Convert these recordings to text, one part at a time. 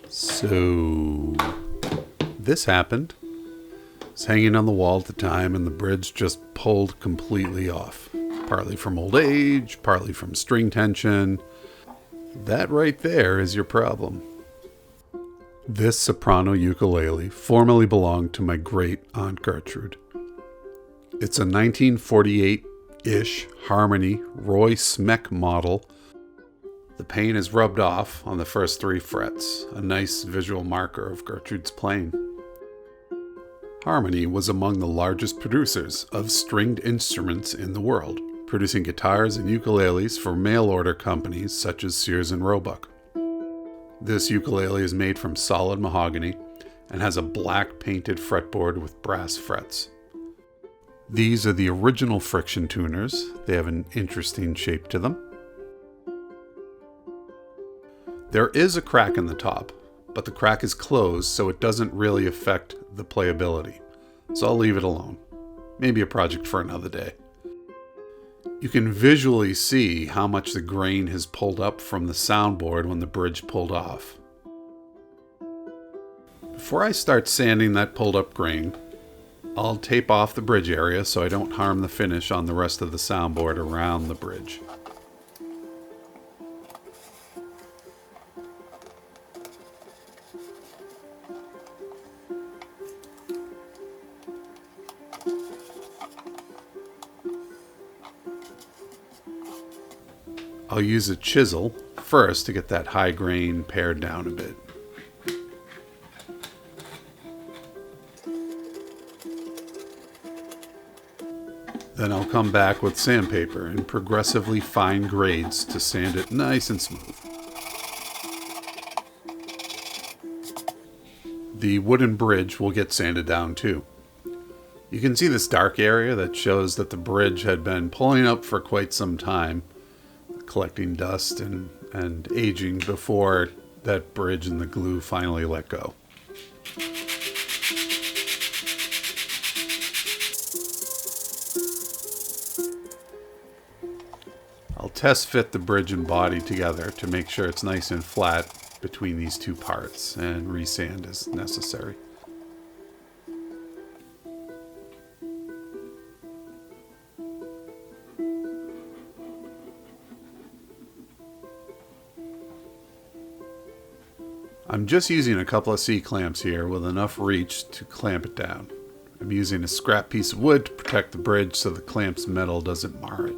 So this happened. It's hanging on the wall at the time, and the bridge just pulled completely off. Partly from old age, partly from string tension. That right there is your problem. This soprano ukulele formerly belonged to my Great Aunt Gertrude. It's a 1948-ish Harmony Roy Smeck model. The paint is rubbed off on the first 3 frets, a nice visual marker of Gertrude's playing. Harmony was among the largest producers of stringed instruments in the world, producing guitars and ukuleles for mail-order companies such as Sears and Roebuck. This ukulele is made from solid mahogany and has a black painted fretboard with brass frets. These are the original friction tuners. They have an interesting shape to them. There is a crack in the top, but the crack is closed, so it doesn't really affect the playability. So I'll leave it alone. Maybe a project for another day. You can visually see how much the grain has pulled up from the soundboard when the bridge pulled off. Before I start sanding that pulled up grain, I'll tape off the bridge area so I don't harm the finish on the rest of the soundboard around the bridge. I'll use a chisel first to get that high grain pared down a bit. Then I'll come back with sandpaper in progressively fine grades to sand it nice and smooth. The wooden bridge will get sanded down too. You can see this dark area that shows that the bridge had been pulling up for quite some time, collecting dust and aging before that bridge and the glue finally let go. I'll test fit the bridge and body together to make sure it's nice and flat between these 2 parts and resand as necessary. I'm just using a couple of C-clamps here with enough reach to clamp it down. I'm using a scrap piece of wood to protect the bridge so the clamp's metal doesn't mar it.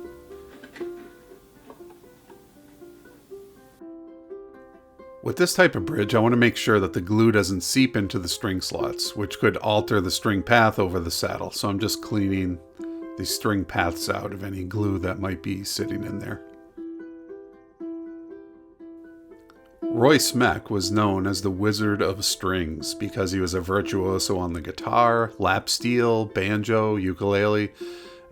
With this type of bridge, I want to make sure that the glue doesn't seep into the string slots, which could alter the string path over the saddle. So I'm just cleaning the string paths out of any glue that might be sitting in there. Roy Smeck was known as the Wizard of Strings because he was a virtuoso on the guitar, lap steel, banjo, ukulele,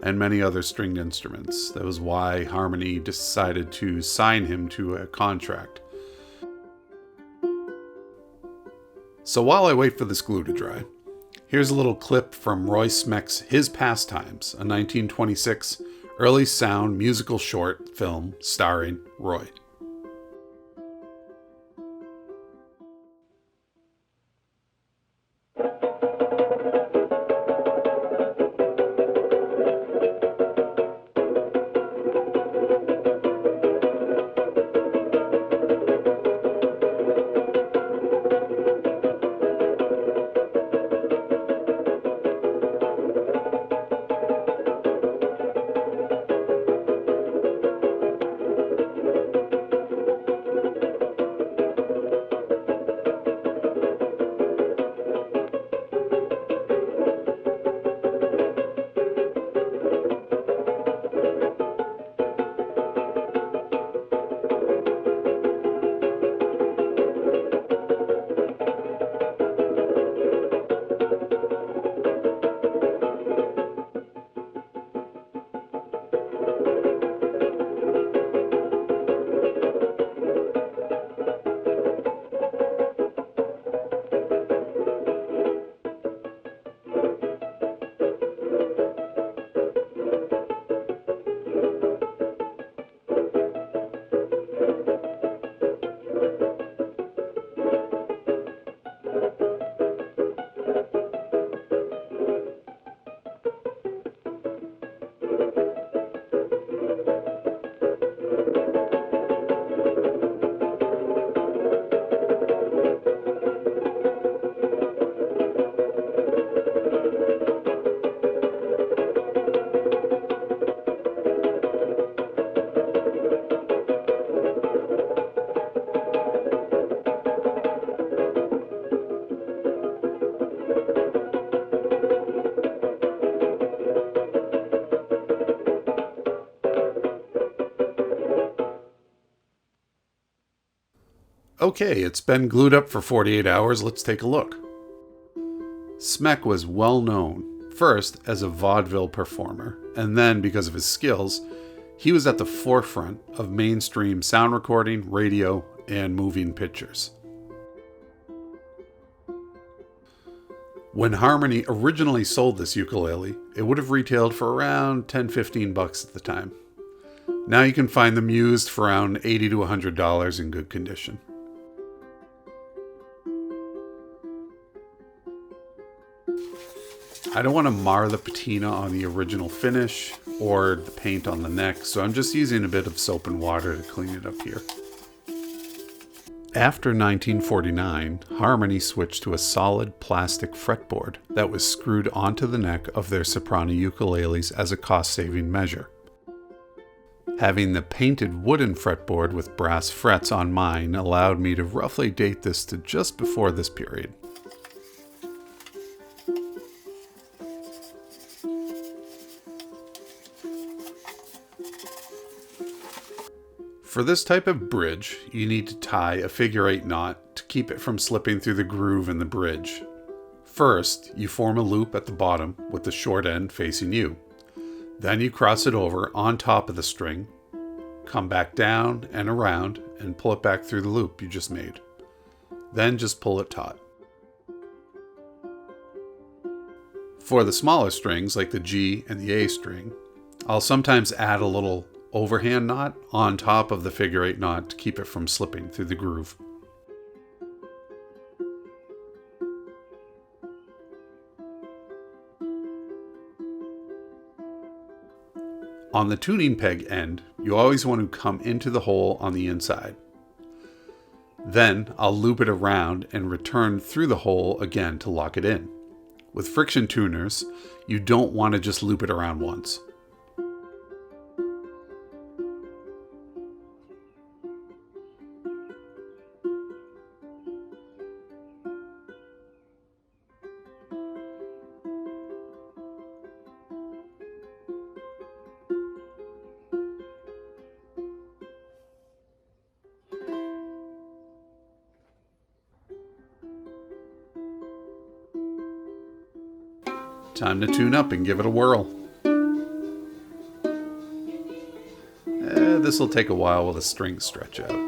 and many other stringed instruments. That was why Harmony decided to sign him to a contract. So while I wait for this glue to dry, here's a little clip from Roy Smeck's His Pastimes, a 1926 early sound musical short film starring Roy. Okay, it's been glued up for 48 hours. Let's take a look. Smeck was well known, first as a vaudeville performer, and then, because of his skills, he was at the forefront of mainstream sound recording, radio, and moving pictures. When Harmony originally sold this ukulele, it would have retailed for around $10-15 at the time. Now you can find them used for around $80 to $100 in good condition. I don't want to mar the patina on the original finish or the paint on the neck, so I'm just using a bit of soap and water to clean it up here. After 1949, Harmony switched to a solid plastic fretboard that was screwed onto the neck of their soprano ukuleles as a cost-saving measure. Having the painted wooden fretboard with brass frets on mine allowed me to roughly date this to just before this period. For this type of bridge, you need to tie a figure-8 knot to keep it from slipping through the groove in the bridge. First, you form a loop at the bottom with the short end facing you. Then you cross it over on top of the string, come back down and around, and pull it back through the loop you just made. Then just pull it taut. For the smaller strings, like the G and the A string, I'll sometimes add a little overhand knot on top of the figure-8 knot to keep it from slipping through the groove. On the tuning peg end, you always want to come into the hole on the inside. Then I'll loop it around and return through the hole again to lock it in. With friction tuners, you don't want to just loop it around once. Time to tune up and give it a whirl. This will take a while while the strings stretch out.